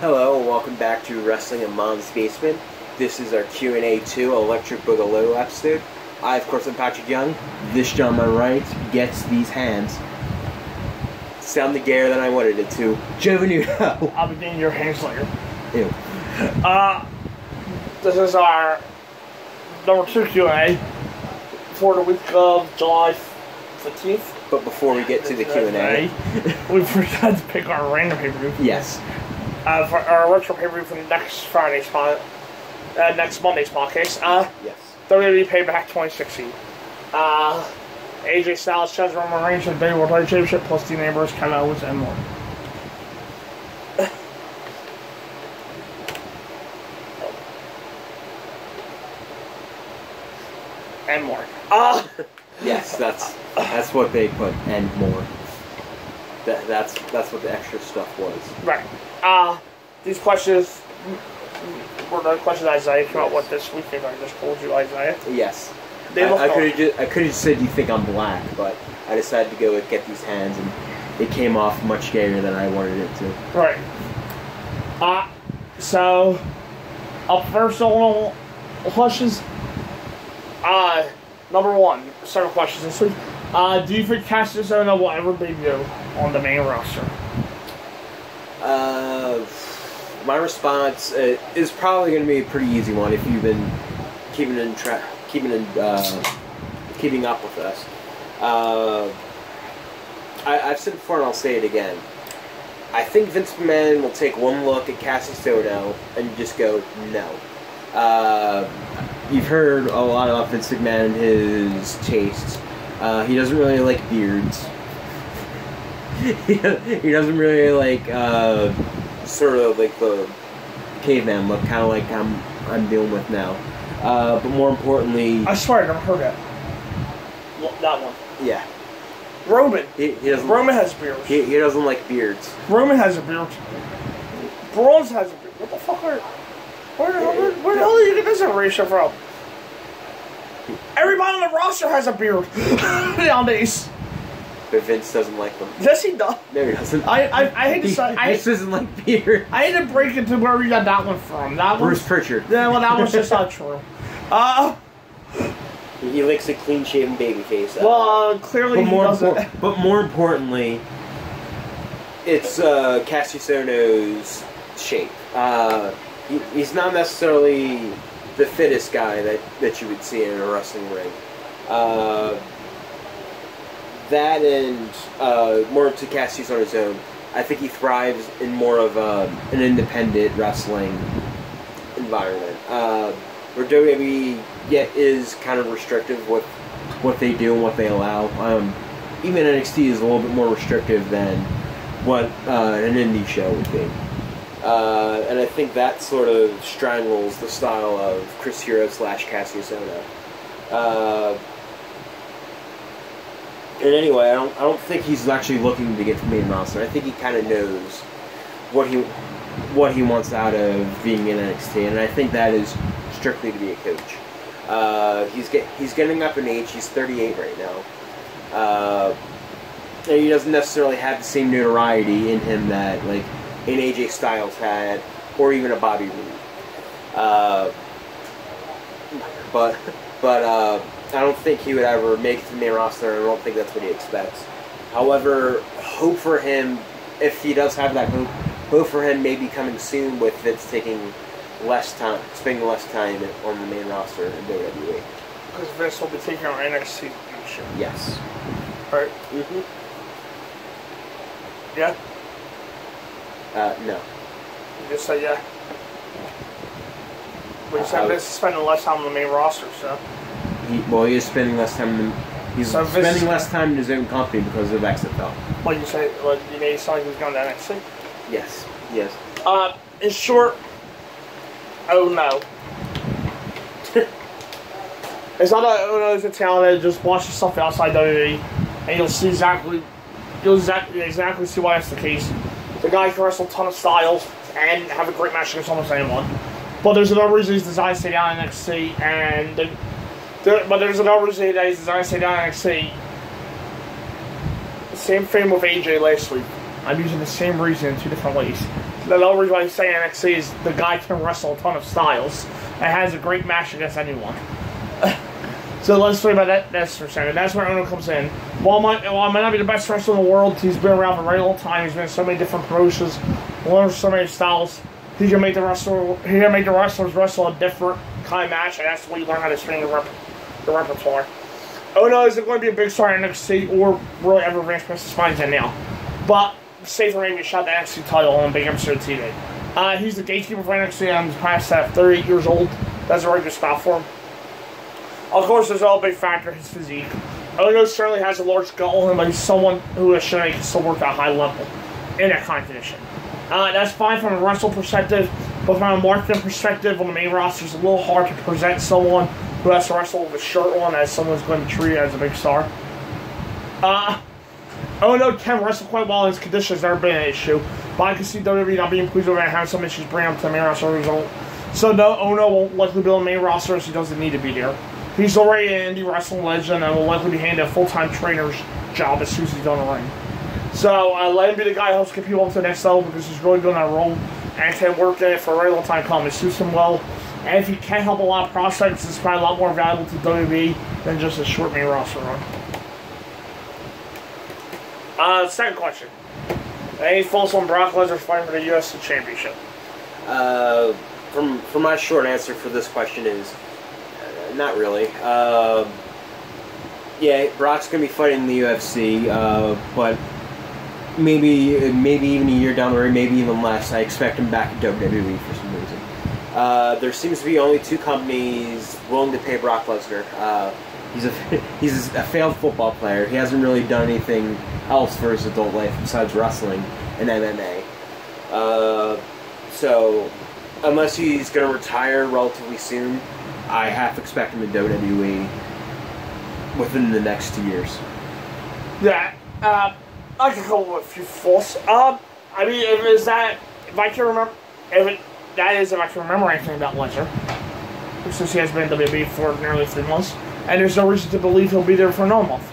Hello and welcome back to Wrestling in Mom's Basement. This is our Q&A 2 Electric Boogaloo episode. I, of course, am Patrick Young. This gentleman right gets these hands. Sounded gayer than I wanted it to. Joe Venuto. I'll be getting your hands later. Ew. This is our number 2 Q&A for the week of July 15th. But before we get to the Q&A, we forgot to pick our random pay-per-view. Yes. For our retro pay-per-view for next next Monday's podcast. Yes. WWE Payback 2016. AJ Styles, Chaz Roman Reigns for the World Heavyweight Championship, plus Dean Ambrose, Kevin Owens, and more. And more. Yes, that's what they put, and more. That's what the extra stuff was. Right. These questions were the questions Isaiah came out with this week. I just told you, Isaiah. Yes. I could have just said you think I'm black, but I decided to go and get these hands, and it came off much gayer than I wanted it to. Right. So, up first on questions. Number 1, several questions this week. Do you think Cassius Ohno will ever debut on the main roster? My response is probably going to be a pretty easy one if you've been keeping up with us. I've said it before and I'll say it again. I think Vince McMahon will take one look at Cassius Ohno and just go, no. You've heard a lot about Vince McMahon and his tastes. He doesn't really like beards. He doesn't really like sort of like the caveman look, kind of like I'm dealing with now. But more importantly, I swear I never heard that. That one. Yeah. Roman. He doesn't. Roman has beards. He doesn't like beards. Roman has a beard. Bronze has a beard. What the fuck are? Where the hell are you getting this information from? Everybody on the roster has a beard nowadays. But Vince doesn't like them. Yes, he does. No, he doesn't. I hate to say. Vince doesn't like beard. I hate to break into where we got that one from. That Bruce Pritchard. Yeah, well, that one's just not true. He likes a clean-shaven baby face. Well, clearly he doesn't. But more importantly, it's Cassius Ohno's shape. He's not necessarily the fittest guy that you would see in a wrestling ring. That and more to Cassius on his own, I think he thrives in more of an independent wrestling environment. Where WWE is kind of restrictive with what they do and what they allow. Even NXT is a little bit more restrictive than what an indie show would be. And I think that sort of strangles the style of Chris Hero / Cassius Ohno. And anyway, I don't think he's actually looking to get to the main roster. I think he kind of knows what he wants out of being in NXT, and I think that is strictly to be a coach. He's getting up in age. He's 38 right now, and he doesn't necessarily have the same notoriety in him that like an AJ Styles had, or even a Bobby Roode. But I don't think he would ever make it to the main roster, and I don't think that's what he expects. However, hope for him, if he does have that hope for him maybe coming soon with Vince taking less time, spending less time on the main roster in WWE. Because Vince will be taking on NXT show. Yes. Right? Mm-hmm. Yeah? No. You just said yeah. But you said Vince is spending less time on the main roster, so... He is spending less time. He's spending less time in his own company because of XFL. What you say? What you made it sound like he was going to NXT? Yes. Yes. In short, oh no. It's not that Ohno's a talent. Just watch the stuff outside WWE, and you'll see exactly see why that's the case. The guy can wrestle a ton of styles and have a great match against almost anyone. But there's another reason he's designed to stay down in NXT, and. But there's another reason that he's designed to stay down in NXT. Same thing with AJ last week. I'm using the same reason in two different ways. The only reason why I say NXT is the guy can wrestle a ton of styles and has a great match against anyone. So let's talk about that. That's for a second. That's where Ono comes in. While I might not be the best wrestler in the world, he's been around for a very long time. He's been in so many different promotions, learned so many styles. He can make the wrestlers wrestle a different kind of match, and that's the way you learn how to string the repertoire. Ono isn't going to be a big star in NXT or really ever advance past the spines in now. But safer maybe shot the NXT title on big episode TV. He's the gatekeeper for NXT and he's past 38 years old. That's a very good spot for him. Of course, there's all a big factor, his physique. Ono certainly has a large gut on him, but he's someone who has shown he can still work at a high level in that kind of condition. That's fine from a wrestle perspective, but from a marketing perspective, on the main roster, it's a little hard to present someone who has to wrestle with a shirt on as someone's going to treat as a big star. Ono can wrestle quite well, and his condition has never been an issue, but I can see WWE not being pleased with him having some issues bringing him to the main roster result. So no, Ono won't likely be on the main roster as he doesn't need to be there. He's already an indie wrestling legend and will likely be handed a full-time trainer's job as soon as he's on the ring. So let him be the guy who helps get people up to the next level because he's really good in that role and can work in it for a very long time coming. It suits him well. And if he can help a lot of prospects, it's probably a lot more valuable to WWE than just a short main roster run. Second question. Any thoughts on Brock Lesnar fighting for the UFC Championship? From my short answer for this question is not really. Yeah, Brock's gonna be fighting in the UFC, but maybe even a year down the road, maybe even less. I expect him back at WWE for some reason. There seems to be only two companies willing to pay Brock Lesnar. He's a failed football player. He hasn't really done anything else for his adult life besides wrestling and MMA. So unless he's going to retire relatively soon, I half expect him in WWE within the next 2 years. Yeah, I can come up with a few thoughts. I mean, if I can remember anything about Lesnar, since he has been in WWE for nearly 3 months, and there's no reason to believe he'll be there for another month.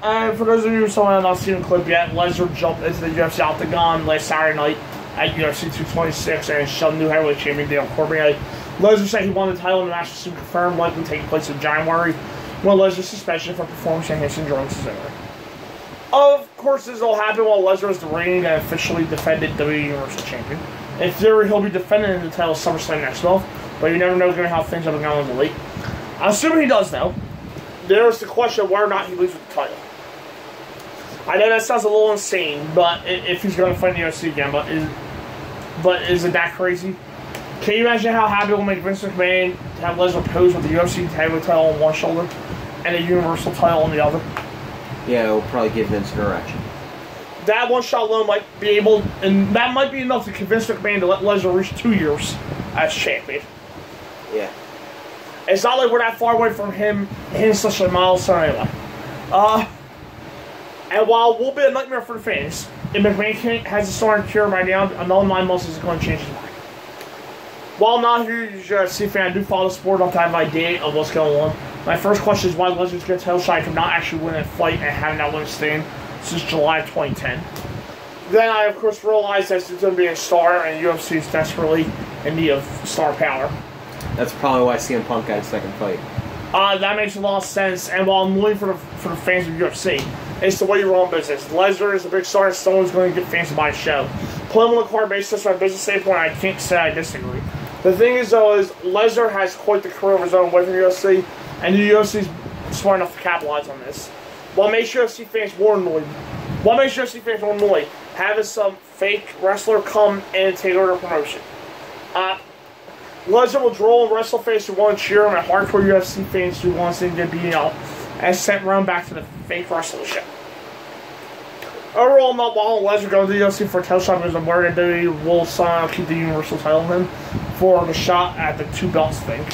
And for those of you who have not seen the clip yet, Lesnar jumped into the UFC Octagon last Saturday night at UFC 226 and shoved new heavyweight champion Daniel Cormier. Lesnar said he won the title in the match was soon confirmed, likely taking place in January, when Lesnar's suspension for performance-enhancing drugs is over. Of course, this all happened while Lesnar is the reigning and officially defended WWE Universal Champion. In theory, he'll be defending the title SummerSlam next month, but you never know given how things have been going in the league. I'm assuming he does, though. There's the question of whether or not he leaves with the title. I know that sounds a little insane, but if he's going to fight in the UFC again, but is it that crazy? Can you imagine how happy it will make Vince McMahon to have Lesnar pose with the UFC heavyweight title on one shoulder and the Universal title on the other? Yeah, it'll probably give Vince an erection. That one shot alone might be able, and that might be enough to convince McMahon to let Lesnar reach 2 years as champion. Yeah. It's not like we're that far away from him hitting such a milestone anyway. And while it will be a nightmare for the fans, if McMahon has a starting cure by now, another 9 months is going to change his mind. While I'm not a huge UFC fan, I do follow the sport enough to have an idea of what's going on. My first question is why Lesnar's getting a title shot from not actually winning a fight and having that win stand since July of 2010. Then I, of course, realized that he's going to be a star and UFC is desperately in need of star power. That's probably why CM Punk got his second fight. That makes a lot of sense, and while I'm willing for the fans of UFC, it's the way you run business. Lesnar is a big star, and someone's going to get fans to buy a show. Put him on the card basis from a business standpoint, I can't say I disagree. The thing is, though, is Lesnar has quite the career of his own away from the UFC, and the UFC is smart enough to capitalize on this. What makes UFC fans more annoyed? Having some fake wrestler come and take over the promotion. Lesnar will draw on wrestle fans who want to cheer him and hardcore UFC fans who want to see him get beaten up and sent round back to the fake wrestler show. Overall, I'm not wild on Lesnar going to the UFC for a title shot because I'm worried that WWE will somehow keep the Universal title on him for the shot at the 2 belts thing.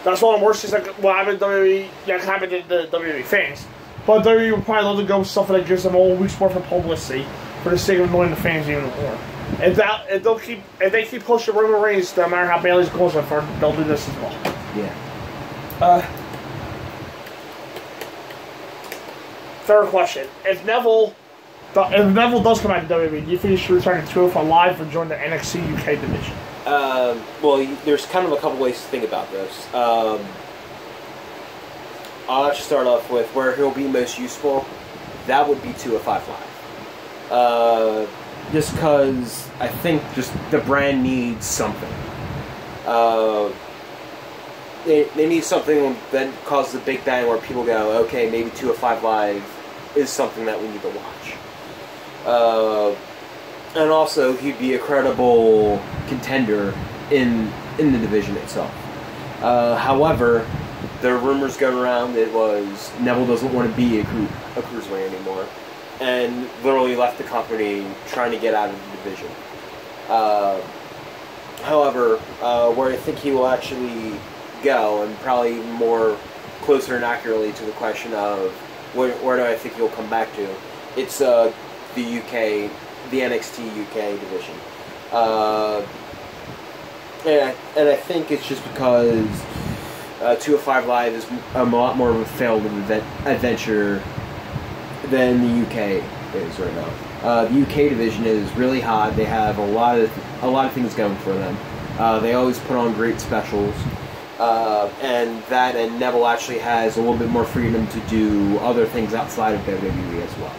That's one of the worst things that happened to WWE, that happened to the WWE fans. But WWE will probably love to go with something that gives them all week's worth of publicity for the sake of annoying the fans even more. If they keep pushing Roman Reigns, no matter how Bayley's goals are for, they'll do this as well. Yeah. Third question: if Neville if Neville does come back to WWE, do you think he should return to 205 Live or join the NXT UK division? Well, there's kind of a couple ways to think about this. I'll actually start off with where he'll be most useful. That would be 205 Live. Just because I think just the brand needs something. They need something that causes a big bang where people go, okay, maybe 205 Live is something that we need to watch. And also, he'd be a credible contender in the division itself. However, there are rumors going around that was Neville doesn't want to be a cruiserweight anymore, and literally left the company trying to get out of the division. However, where I think he will actually go, and probably more closer and accurately to the question of where do I think he'll come back to, it's the UK, the NXT UK division. And I think it's just because 205 Live is a lot more of a failed adventure than the UK is right now. The UK division is really hot. They have a lot of things going for them. They always put on great specials, and Neville actually has a little bit more freedom to do other things outside of WWE as well.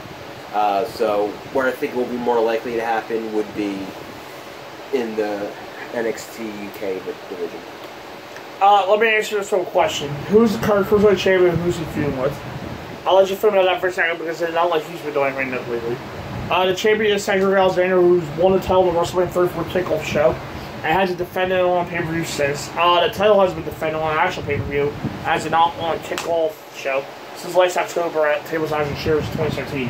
So where I think it will be more likely to happen would be in the NXT UK division. Let me answer this one question. Who's the current Cruiserweight Champion and who's he feuding with? I'll let you film that for a second because it's not like he's been doing right lately. The champion is Cedric Alexander, who's won the title in the WrestleMania 34 kickoff show and hasn't defended it on pay-per-view since. The title has been defended on an actual pay-per-view as an on kickoff show since last October at Tables, Knives, and Chairs 2017.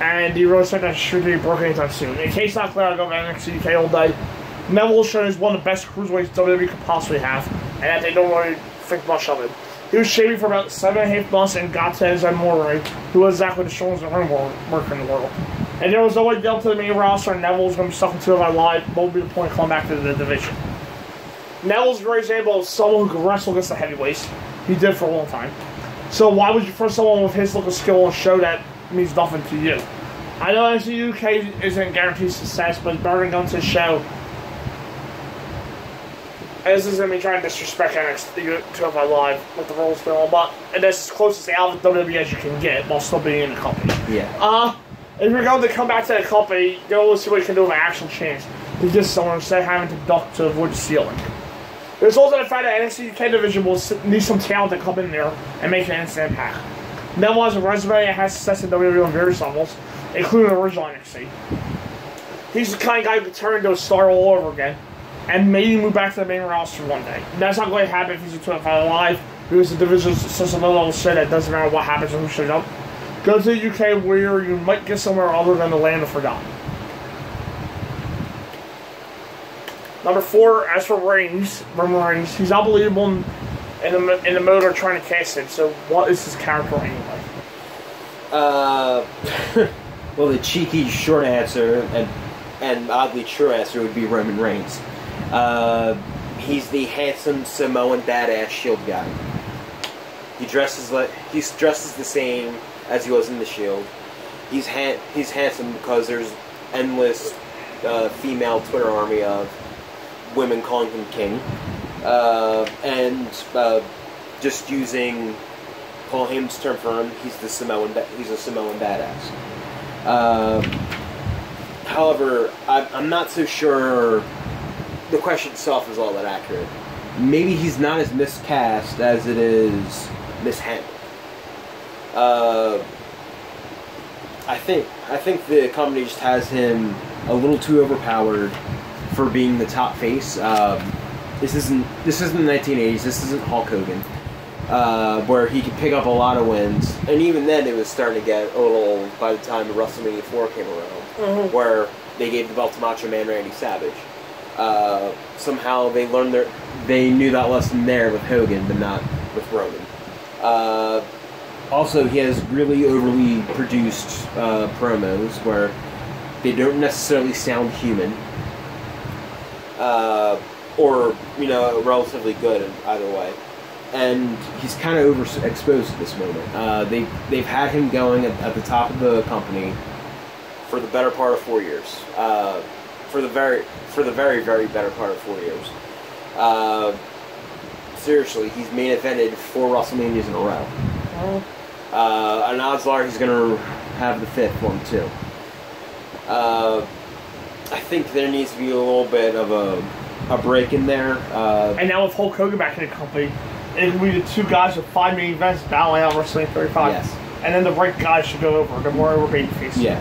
And he really said that should be broken anytime soon. In case not clear, I'll go to NXT UK all day. Neville shown is one of the best cruiserweights WWE could possibly have, and that they don't really think much of him. He was shaving for about 7.5 months and got to his Moray, who was exactly the strongest worker in the world. And there was no way down to the main roster, and Neville was going to be stuck in 205 Live. What would be the point of coming back to the division? Neville's a great example of someone who can wrestle against the heavyweights. He did for a long time. So why would you prefer someone with his look of skill and show that means nothing to you? I know NXT UK isn't guaranteed success, but it's better than going to the show. And this isn't me trying to disrespect NXT 205 Live with the roles going on, and that's as close as out of WWE as you can get while still being in the company. Yeah. If you're going to come back to the company, go see what you can do with an actual chance to get someone instead of having to duck to avoid the ceiling. There's also the fact that NXT UK division will need some talent to come in there and make an instant impact. Neville has a resume and has success in WWE on various levels, including the original NXT. He's the kind of guy who could turn into a star all over again and maybe move back to the main roster one day. That's not going to happen if he's a 205 Live, because the division is such a low-level shit that it doesn't matter what happens or who shows up. Go to the UK where you might get somewhere other than the land of forgotten. Number 4, as for Reigns, Roman Reigns, he's unbelievable in the mode of trying to cast him. So what is his character anyway? Well, the cheeky short answer and oddly true answer would be Roman Reigns. He's the handsome Samoan badass Shield guy. He's dressed the same as he was in the Shield. He's handsome because there's endless female Twitter army of women calling him king, and just using Paul Heyman's term for him, he's a Samoan badass. However, I'm not so sure the question itself is all that accurate. Maybe he's not as miscast as it is mishandled. I think the company just has him a little too overpowered for being the top face. This isn't the 1980s. This isn't Hulk Hogan, where he could pick up a lot of wins, and even then it was starting to get a little old by the time WrestleMania 4 came around, where they gave the belt to Macho Man Randy Savage. Somehow they knew that lesson there with Hogan, but not with Roman. Also, he has really overly produced promos where they don't necessarily sound human, or relatively good in either way. And he's kind of overexposed at this moment. They've had him going at the top of the company for the better part of 4 years. For the very, very better part of 4 years. Seriously, he's main evented 4 WrestleManias in a row. And odds are he's going to have the 5th one too. I think there needs to be a little bit of a break in there. And now with Hulk Hogan back in the company, it will be the 2 guys with 5 main events battling out WrestleMania 35. Yes. And then the right guys should go over. The more over babyface. Yeah.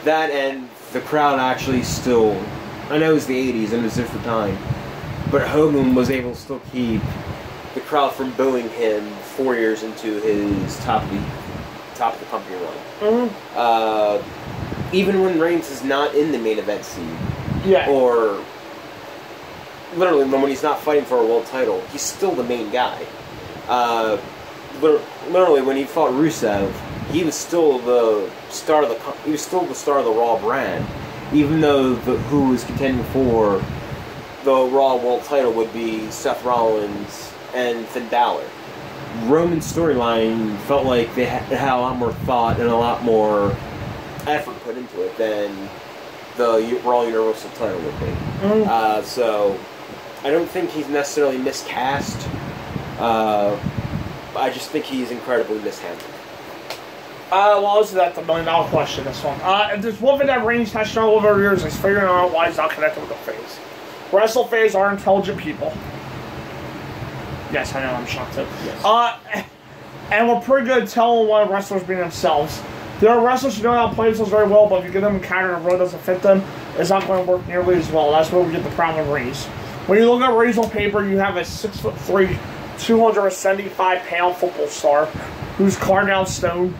That and the crowd actually still... I know it was the 80s and it was a different time. But Hogan was able to still keep the crowd from booing him 4 years into his top of the company run. Even when Reigns is not in the main event scene. Yeah. Or literally when he's not fighting for a world title, he's still the main guy. Literally when he fought Rusev, he was still the star of the Raw brand, even though who was contending for the Raw World title would be Seth Rollins and Finn Balor. Roman's storyline felt like they had a lot more thought and a lot more effort put into it than the Raw Universal title would be. So I don't think he's necessarily miscast. I just think he's incredibly mishandled. Well, isn't that the $1 million question, this one? If there's one thing that Reigns has struggled over years is figuring out why he's not connected with the fans. Wrestle fans are intelligent people. Yes, I know, I'm shocked too. Yes. And we're pretty good at telling when wrestlers being themselves. There are wrestlers who know how to play themselves very well, but if you give them a counter and a road doesn't fit them, it's not going to work nearly as well. That's where we get the problem with Reigns. When you look at Reigns on paper, you have a 6'3", 275-pound football star who's carved out stone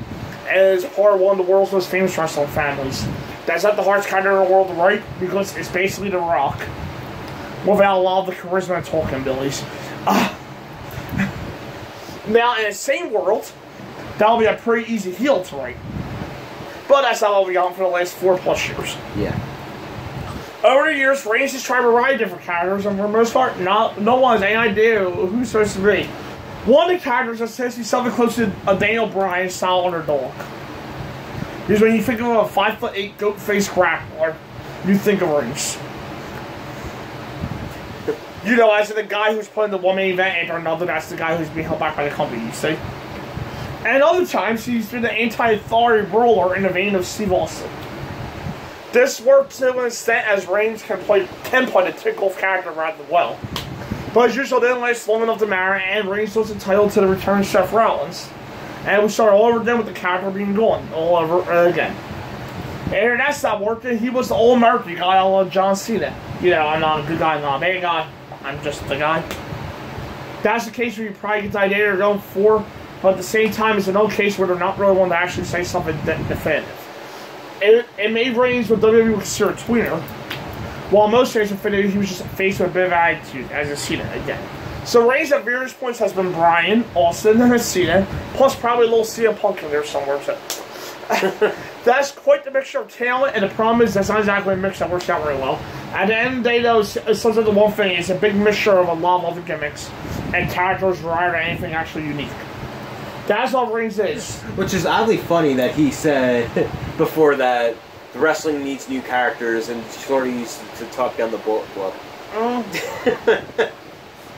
and is part of one of the world's most famous wrestling families. That's not the hardest counter in the world to write because it's basically The Rock without a lot of the charisma and talking abilities. Now, in the same world, that'll be a pretty easy heel to write. But that's not what we got for the last 4+ years. Yeah. Over the years, Reigns has tried a variety of different characters, and for the most part, no one has any idea who he's supposed to be. One of the characters that says he's something close to a Daniel Bryan style underdog. Because when you think of a 5'8" goat-faced grappler, you think of Reigns. You know, as in the guy who's putting the one main event after another, that's the guy who's being held back by the company, you see? And other times, he's been an anti-authority ruler in the vein of Steve Austin. This works to an extent as Reigns can play the tick-off character rather well. But as usual, didn't last long enough to matter, and Reigns was entitled to the return of Seth Rollins. And we start all over again with the character being gone, all over again. And that's not working. He was the all-American guy, I love John Cena. You know, I'm not a good guy, I'm not a bad guy. I'm just the guy. That's the case where you probably get the idea they're going for, but at the same time, it's another case where they're not really wanting to actually say something definitive. It made Reigns what WWE would consider a tweener, while most fans would think he was just a face with a bit of attitude, as a Cena again. So Reigns at various points has been Bryan, Austin, and Cena, plus probably a little CM Punk in there somewhere. So. That's quite the mixture of talent, and the problem is that's not exactly a mix that works out very well. At the end of the day, though, it's something the one thing. It's a big mixture of a lot of other gimmicks and characters rather than anything actually unique. That's all Reigns is. Which is oddly funny that he said before that the wrestling needs new characters and sort of used to talk down the book.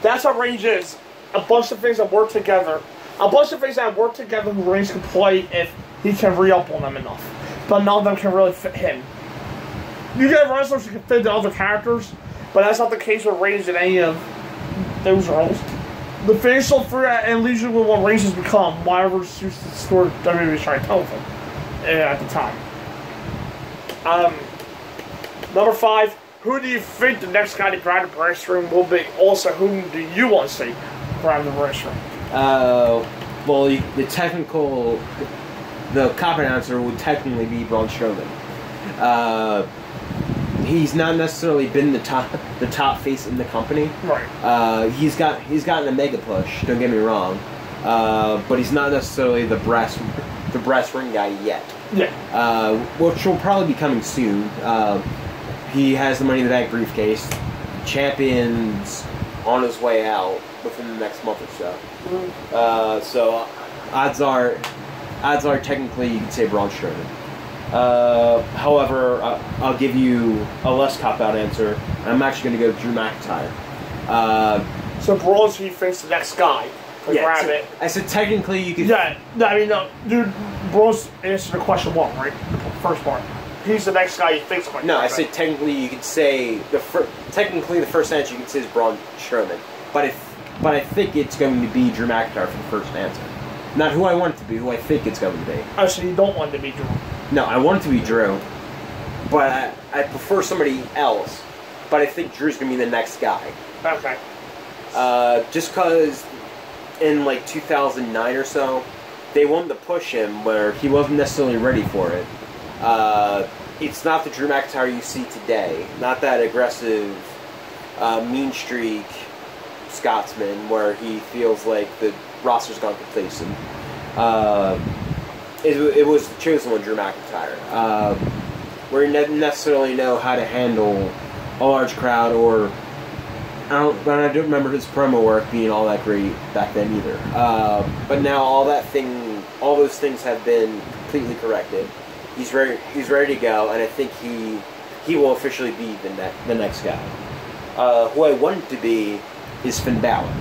That's what Reigns is. A bunch of things that work together. A bunch of things that work together who Reigns can play if he can re-up on them enough. But none of them can really fit him. You get wrestlers who can fit the other characters, but that's not the case with Reigns in any of those roles. The finish for that and leads you with what Reigns has become, whatever suits the story WWE was trying to tell them at the time. Number 5, who do you think the next guy to grab the brass ring will be? Also, whom do you want to see grab the brass ring? Well, the cop announcer would technically be Braun Strowman. He's not necessarily been the top face in the company. Right. He's gotten a mega push. Don't get me wrong, but he's not necessarily the brass ring guy yet. Yeah. Which will probably be coming soon. He has the Money in the Bank briefcase. Champion's on his way out within the next month or so. Mm-hmm. So odds are technically you could say Braun Strowman. However, I'll give you a less cop-out answer. I'm actually going to go with Drew McIntyre. So Braun's he thinks the next guy. Grab so, it. I said technically you could... Yeah, I mean, no, dude, Braun's answered the question one, right? The first part. He's the next guy he thinks might No, grab I said technically you could say... Technically the first answer you could say is Braun Strowman. But I think it's going to be Drew McIntyre for the first answer. Not who I want it to be, who I think it's going to be. Oh, so you don't want it to be Drew? No, I want it to be Drew. But I prefer somebody else. But I think Drew's going to be the next guy. Okay. Just because in like 2009 or so, they wanted to push him where he wasn't necessarily ready for it. It's not the Drew McIntyre you see today. Not that aggressive, mean streak Scotsman where he feels like the roster's gone complacent. It was the chosen one, Drew McIntyre. Where he didn't necessarily know how to handle a large crowd or... I don't remember his promo work being all that great back then either. But now all those things have been completely corrected. He's ready to go, and I think he will officially be the next guy. Who I want it to be is Finn Balor.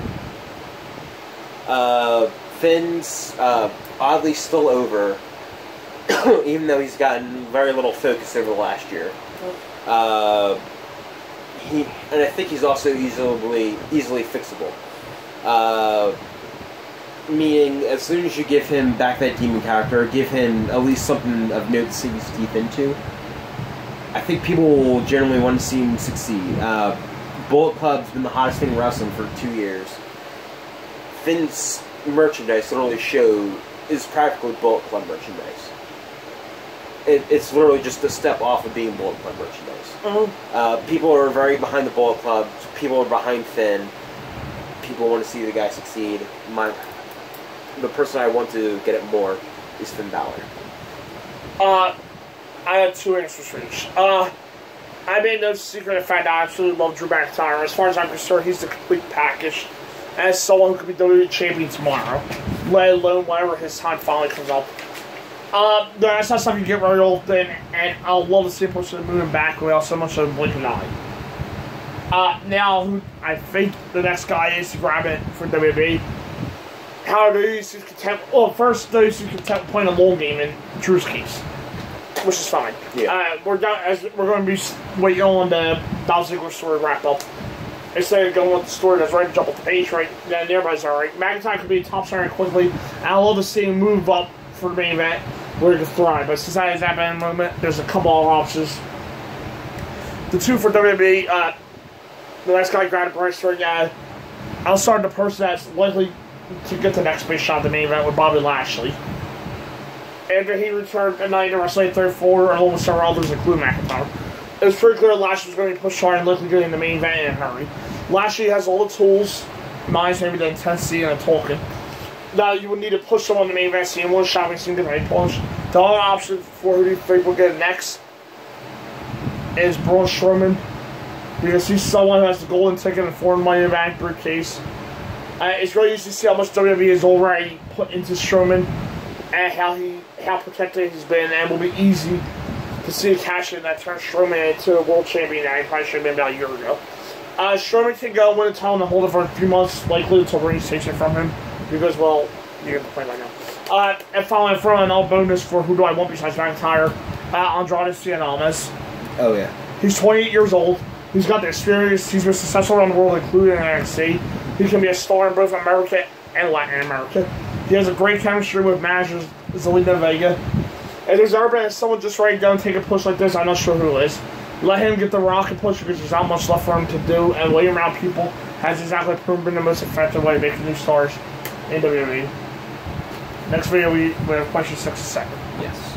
Finn's oddly still over, even though he's gotten very little focus over the last year. And I think he's also easily fixable. Meaning, as soon as you give him back that demon character, give him at least something of note to sink his teeth into, I think people will generally want to see him succeed. Bullet Club's been the hottest thing in wrestling for 2 years. Finn's merchandise literally is practically Bullet Club merchandise. It's literally just a step off of being Bullet Club merchandise. Mm-hmm. People are very behind the Bullet Club. People are behind Finn. People want to see the guy succeed. The person I want to get it more is Finn Balor. I had two answers for each. I made no secret of the fact that I absolutely love Drew McIntyre. As far as I'm concerned, he's the complete package. As someone who could be WWE champion tomorrow, let alone whenever his time finally comes up. That's not something you get very often, and I'll love to see a person moving back without so much of a blink of an eye. Now, I think the next guy is to grab it for WWE. How WWE seems content. Well, first, WWE seems content playing a long game in Drew's case, which is fine. Yeah. We're going to be waiting on the Dolph Ziggler story to wrap up. Instead of going with the story that's ready to jump off the page, right? Then everybody's alright. McIntyre could be a top star quickly, and I love to see him move up for the main event where he can thrive. But since that has happened in the moment, there's a couple of options. The two for WWE, the next guy grabbed a price for I'll start the person that's likely to get the next big shot at the main event with Bobby Lashley. After he returned at Night in Wrestling 34, along with several others, including McIntyre. It was pretty clear Lashley was going to be pushed hard and likely getting the main event in a hurry. Lashley has all the tools, minus maybe the intensity and the talking. Now you would need to push someone in the main event scene, one shopping scene, get a push. The other option for who do you think will get next is Braun Strowman. Because he's someone who has the golden ticket and foreign money in the bank briefcase. It's really easy to see how much WWE has already put into Strowman and how protected he's been, and it will be easy to see a cash in that turns Strowman into a world champion that he probably should have been about a year ago. Strowman can go win a title and hold it for a few months, likely until Reigns takes it from him. Because, well, you get the point right now. And finally, for an all bonus for who do I want besides McIntyre, Andrade Cien. Oh, yeah. He's 28 years old. He's got the experience. He's been successful around the world, including in NXT. He can be a star in both America and Latin America. He has a great chemistry with managers Zelina Vega. And there's ever been someone just ready to go and take a push like this, I'm not sure who it is. Let him get the rocket push because there's not much left for him to do, and waiting around people has exactly proven the most effective way to make new stars in WWE. Next video, we have question 6 and 7. Yes.